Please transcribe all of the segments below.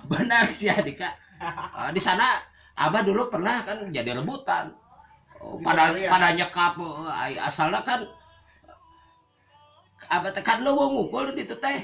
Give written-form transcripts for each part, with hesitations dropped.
Benar sih Dika. Di sana Abah dulu pernah kan jadi rebutan. Pada nyekap asalnya kan Abah tekan lu ngumpul di itu teh.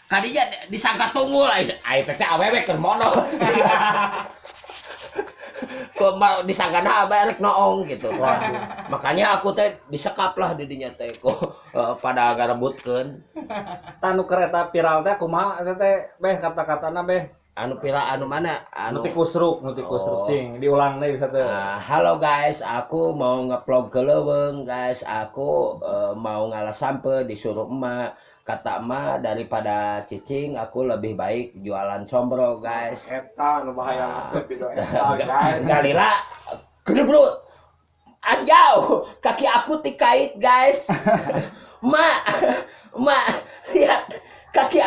Kadinya disangka tunggul ai teh awewe keur mono. Kok mau disangkana abah erek noong gitu. Makanya aku teh disekap lah di dinya teh kok pada ngarebutkeun. Tanu kereta viral teh kumaha eta teh beh kata-katana beh. Anu pira anu mana? Anu Nuti kusruk cing. Diulang deh bisa teh. Halo guys, aku mau nge-vlog ke Leuweung guys. Aku mau ngalah sampe disuruh emak. Kata emak daripada cicing aku lebih baik jualan combro guys. Eta nu bahaya video eta guys. Galila gedeblut. Anjau, kaki aku tikait guys. Mak, lihat kaki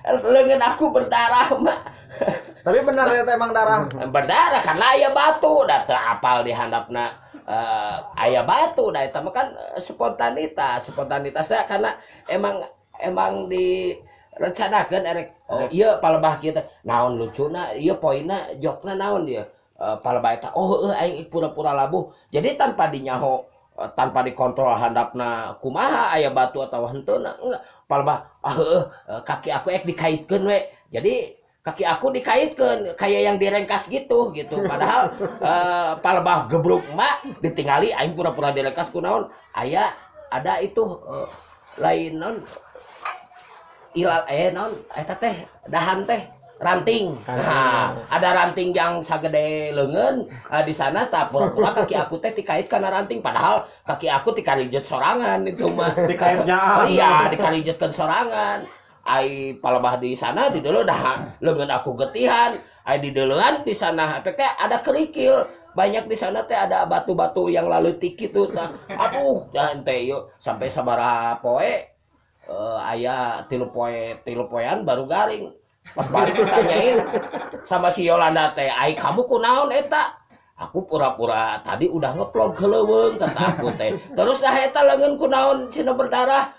lengan aku berdarah, Mak. Tapi benar ya emang darah. Berdarah kan aya batu, da teu apal di handapna aya batu da eta mah kan spontanitasnya karena emang direncanakeun erek ieu palebah kieu teh naon lucuna ieu poinna jokna naon dia palebah eta aing pura-pura labuh jadi tanpa dinyaho tanpa dikontrol handapna kumaha aya batu atau henteuna enggak palebah kaki aku dikaitkeun we jadi kaki aku dikaitkan kayak yang direngkas gitu padahal palebah gebruk emak ditinggali aing pura-pura direngkas ku naon aya ada itu lain non ilal non eta teh dahan teh ranting. Nah, ada ranting yang sagede leungeun di sana tah pura-pura kaki aku teh dikait kana ranting padahal kaki aku dikalijet sorangan itu mah dikaitnya. Oh iya dikalijetkeun sorangan. Ai palebah di sana di dulu dah leungeun aku getihan ai di deulean di sana efeknya ada kerikil banyak di sana teh ada batu-batu yang leutik gitu tah aduh dan teh yuk sampai sabaraha poe aya 3 poean baru garing pas balik ditanyain sama si Yolanda teh ai kamu kunaon eta aku pura-pura tadi udah nge-vlog ke Leuweung kata aku teh terus eta leungeun kunaon cenah berdarah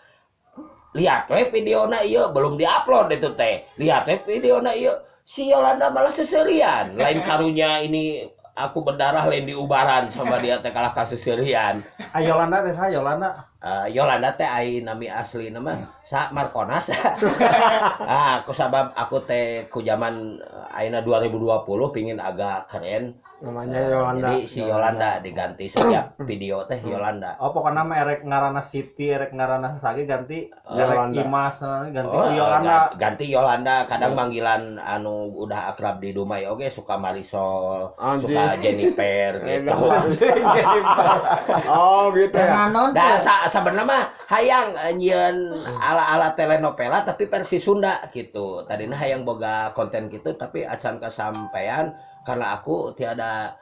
lihat we videona ieu belum diupload itu teh lihat we videona ieu si Yolanda malah seserian lain karunya ini aku berdarah lain diubaran sama dia teh kalah kaseserian Yolanda teh saya Yolanda Yolanda teh ai nami asli nama sa Markonas aku sabab aku teh ku zaman ayeuna 2020 pingin agak keren namanya Yolanda. Jadi si Yolanda diganti setiap video teh Yolanda. Oh pokoknya nama erek ngaranna Siti, erek ngaranna Sagi ganti erek Imas ganti Yolanda. Ganti Yolanda kadang manggilan anu udah akrab di Dumai oke suka Marisol, suka Jennifer gitu. Oh gitu ya. Da sabenerna mah hayang nyieun ala-ala telenovela tapi versi Sunda gitu. Tadina hayang boga konten gitu tapi acan kesampaian karena aku tiada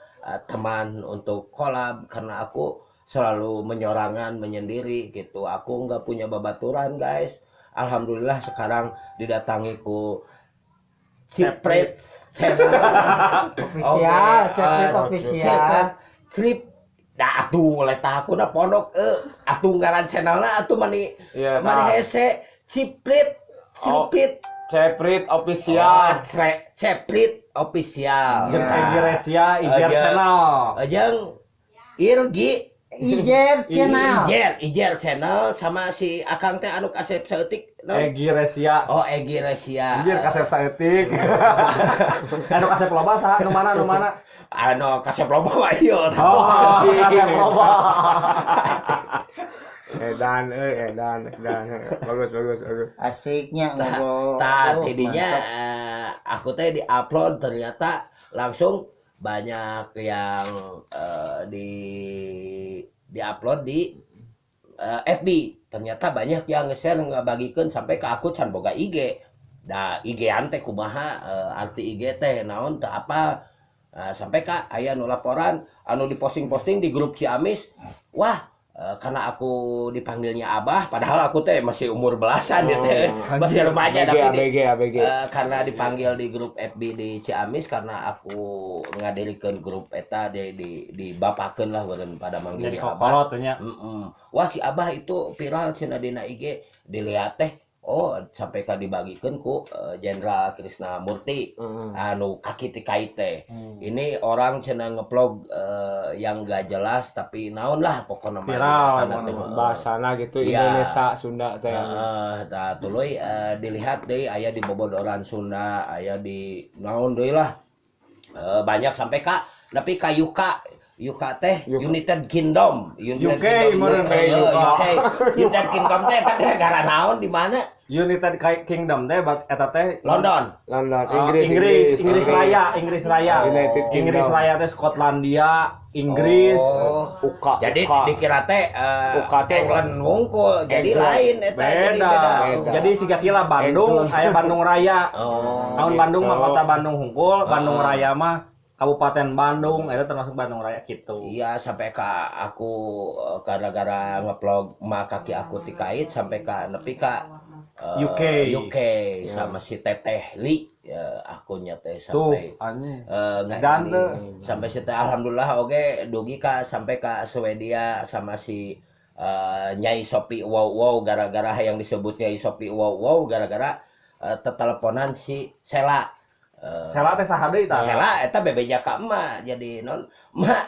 teman untuk collab karena aku selalu menyorangan menyendiri gitu aku nggak punya babaturan guys alhamdulillah sekarang didatangi ku Cipret official Cipret dah atuh letah aku na pondok atuh ngaran channelna atuh mani hese Cipret Ceprit official. Ceprit official. Jeung Egi Resia Ijer channel. Jeung Irgi Ijer channel sama si Akang teh anu kasep saeutik Egi Resia. Oh Egi Resia. Anjir kasep saeutik. Anu kasep loba saha nu mana? Anu kasep loba mah ieu. Oh, kasep loba. Edan. Bagus. Asiknya ngobrol. Tidinya aku teh di-upload ternyata langsung banyak yang di-upload di FB. Ternyata banyak yang nge-share ngabagikeun sampai ke aku can boga IG. Da IG-an teh kumaha arti IG teh naon teu apa. Sampai ka aya nu laporan anu diposting-posting di grup Ciamis. Wah, karena aku dipanggilnya Abah padahal aku teh masih umur belasan gitu masih remaja tapi ABG. Karena dipanggil di grup FB di Ciamis karena aku ngadirikeun grup eta di bapakeun lah beureun pada manggil Abah. Wah si Abah itu viral cenah dina IG dilihat teh Oh, sampai ka dibagikeun ku Jenderal Krisnamurti anu kaki ti kait teh. Ini orang cenah ngevlog yang gak jelas tapi naon lah pokona mah Viral, tana teh. Bahasana gitu Iya. Indonesia Sunda teh. Tah tuluy dilihat deui aya di bobodoran Sunda, aya di naon deui lah. Banyak sampai ka nepi ka Yuka teh United Kingdom, UK, teh, meureun teh, UK. United Kingdom teh eta teh negara naon di mana? United Kingdom teh eta teh London. London, Inggris Raya. United Kingdom. Inggris Raya teh Skotlandia, Inggris. Uka. Jadi dikira teh UK teh England wungkul, jadi lain eta jadi beda. Beda. Jadi siga kila Bandung, aya Bandung Raya. Oh. Tahun Bandung mah kota Bandung hungkul, Bandung Raya mah Kabupaten Bandung, itu termasuk Bandung Raya gitu. Iya, sampai ka aku gara-gara ngevlog ma kaki aku tikait sampai ka nepi ka UK sama si Teteh Li akunnya teh sampai sampai si teh alhamdulillah oke dugi ka sampai ka Swedia sama si Nyai Sopi wow gara-gara yang disebut Nyai Sopi wow gara-gara teteleponan si Sela. Sela teh saha deui tah? Sela eta bebeja ka emak jadi non emak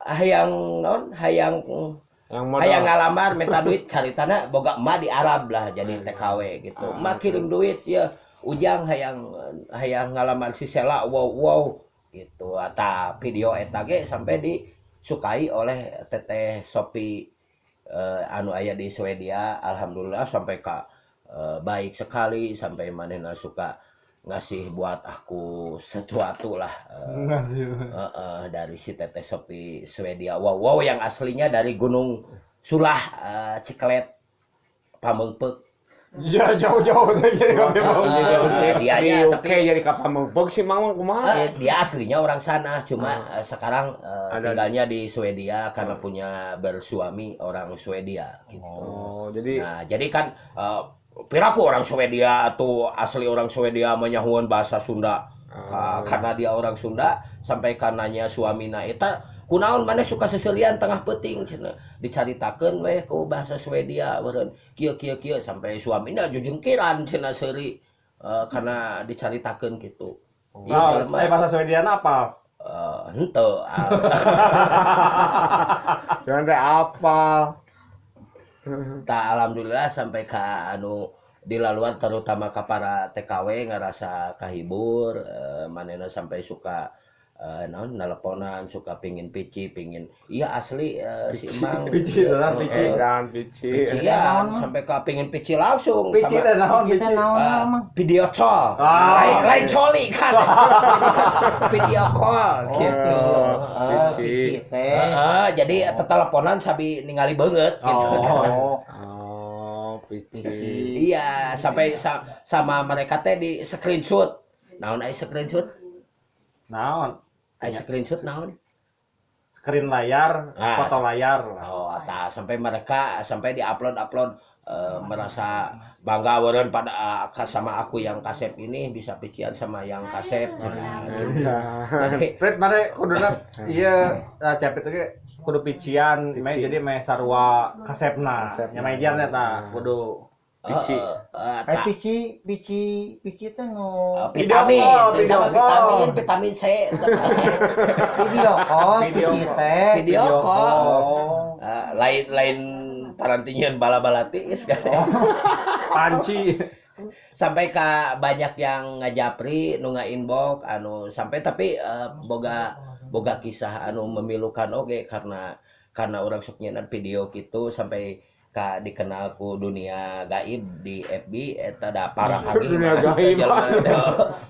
hayang ngalamar minta duit caritana boga emak di Arab lah jadi TKW gitu. Emak kirim duit ya ujang hayang ngalamar si Sela wow gitu. Ata video eta ge sampai disukai oleh Teteh Sopi anu aya di Swedia alhamdulillah sampai ka baik sekali sampai manehna suka ngasih buat aku sesuatu lah dari si Teteh Sopi Swedia wow yang aslinya dari Gunung Sulah Ciklet Pamengpeuk. Ya jauh-jauh tuh jadi Dianya tapi jadi kapal mengpek sih mang kumaha. Dia aslinya orang sana cuma sekarang tinggalnya di Swedia karena punya bersuami orang Swedia gitu. Oh, jadi Nah, jadi kan piraku orang Swedia atau asli orang Swedia menyahuan bahasa Sunda. Karena dia orang Sunda sampai karenanya suamina eta kunaon maneh suka seselian tengah peuting cenah dicaritakeun we ku bahasa Swedia beureun kieu sampai suamina jujungkiran cenah seuri karena dicaritakeun kitu. Iya bahasa Swediana apa? Henteu. jangan teh apa. Tak alhamdulillah sampai ka anu di laluan terutama ka para TKW ngerasa kahibur manehna sampai suka naon nelponan suka pingin pingin iya asli si Emang Pici ya sampai ka pingin pici langsung Pici teh naon Kita naon video call lain coli kan video call gitu Pici teh. jadi teleponan sabi ningali banget gitu Pici. iya sampai sama mereka teh di screenshot naon aya screenshot naon screenshot naon screen layar foto layar tah sampai mereka sampai diupload merasa bangga weureun pada sama aku yang kasep ini bisa pician sama yang kasep jadi Fred mare kuduna ieu capit oge kudu pician jadi meh sarua kasepna nya mejar eta kudu Pici. Pici teh no vitamin C video call pici teh. video call lain parantinyan bala-balati geus kan panci sampai ka banyak yang ngajapri nu nga-inbox anu sampai tapi boga kisah anu memilukan oge karena orang sok nyeunaan video gitu sampai ka dikenal ku dunia gaib di FB eta da parah lagi dunia gaib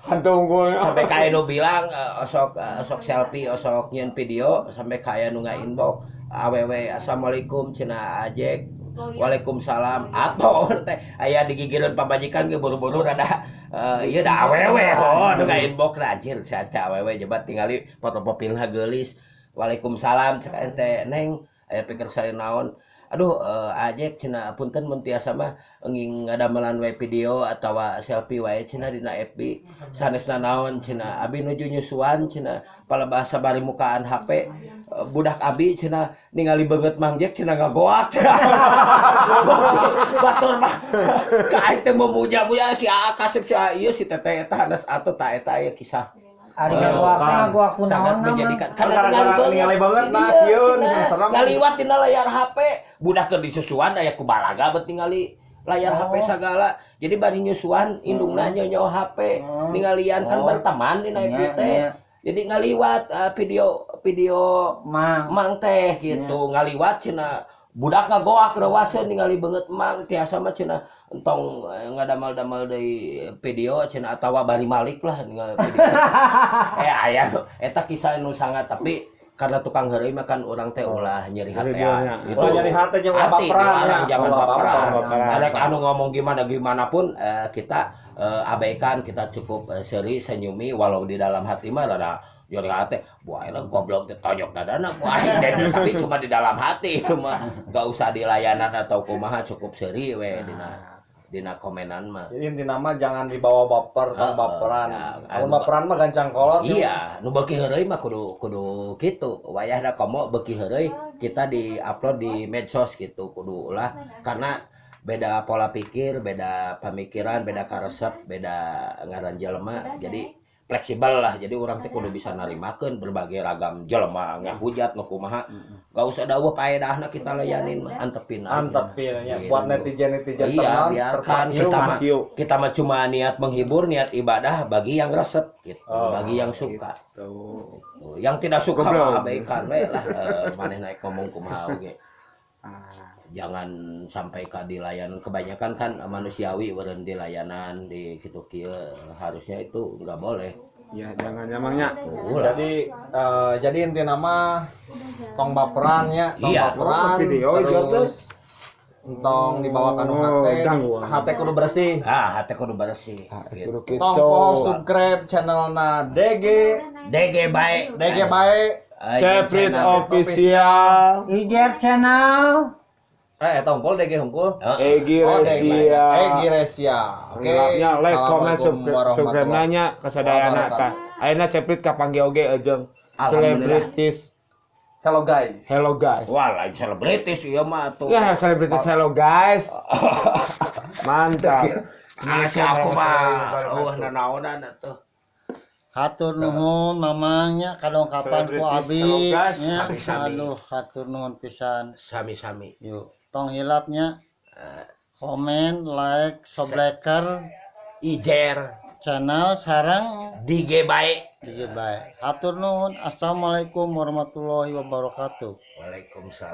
hantu unggul sampai ka anu bilang osok selfie osok nyieun video sampai ka anu nga-inbox awewe assalamualaikum cenah ajek waalaikumsalam atau teh aya digigireun pamajikan ge buru-buru rada ieu da awewe nu nga-inbox anjir saca awewe jebat tingali foto profilna geulis waalaikumsalam cek ente neng aya pikir saya naon aduh ajek cenah punten mun tiasa mah enging ngadamelan we video atawa selfie wae cenah dina FB sanesna naon cenah abi nuju nyusuan cenah palebah sabari mukaan HP budak abi cenah ningali beungeut mangjek cenah ngagoak batur mah ka aing teh memuja-muja si Kasep si ieu si teteh eta hanes atuh ta eta aya kisah Ari ngagoak kunaon sangat nama. menjadikan Karena ningali banget nah Iya, sieun cenah. serem. Ngaliwat tina layar HP budak keur disusuan aya ku balaga bet ningali layar HP sagala jadi bari nyusuan indungna nyonyo HP ningalian kan berteman dina FB teh jadi ngaliwat video mang teh gitu ngaliwat cenah budak ngagoak rewaseun ningali beungeut mang tiasa mah cenah entong ngadamal-damal deui video cenah atawa bari malik lah ningali video aya eta kisah nu sangat tapi karena tukang heureuy mah kan urang teh ulah nyeri hati ya itu nyeri hati jeung baperan jangan baperan ada anu ngomong gimana pun kita abaikan kita cukup seri senyumi walau di dalam hati mah rada nyeri hati buah eta goblok teh tojok dadana buah tapi cuma di dalam hati itu mah enggak usah di layanan atau kumaha cukup seri we dina komenan mah. Jadi intina mah jangan dibawa baper kan baperan. Kalau baperan mah gancang kolot. Iya, nu beuki heureuy mah kudu kitu. Wayahna komo beuki heureuy kita di-upload di medsos gitu kudu ulah karena beda pola pikir, beda pemikiran, beda karesep, beda ngaran jelema. Jadi fleksibel lah. Jadi orang teh kudu bisa narimakeun berbagai ragam jelema ngahujat nu kumaha. Gak usah dawuh paedahna kita layanin mah antepin ya buat netizen iya, biarkan kita mah cuma niat menghibur, niat ibadah bagi yang resep gitu, bagi yang suka. Yang tidak suka mah abaikan we lah maneh naik ngomong kumaha oge. Jangan sampai ka di layanan kebanyakan kan manusiawi beureun di layanan di kitu-kieu harusnya itu enggak boleh. Ya jangan nyamangnya. Jadi intinya mah tong baperan ya, tong Iya. baperan Video terus tong dibawakan hate kudu bersih. Hate kudu bersih. Gitu. Tong poho subscribe channelna DG bae. Ceprit official. Ijer channel. Eta unggul DG unggul. Egi Resia. Egi Resia. Oke. Like, comment, subscribe warahmatullahi nanya kesadayana tah. Ayeuna Ceprit kapanggih oge jeung selebritis. Hello guys. Wah, lain selebritis ieu mah atuh. Ya selebritis hello guys. Mantap. Si aku mah nanaonan atuh. Hatur nuhun mamangnya kadongkapan ku abi nya. Aduh hatur nuhun pisan. Sami-sami. Yuk tong hilapnya komen like subscriber Ijer channel sarang DG bae. baik. Hatur nuhun. Assalamualaikum warahmatullahi wabarakatuh. Waalaikumsalam.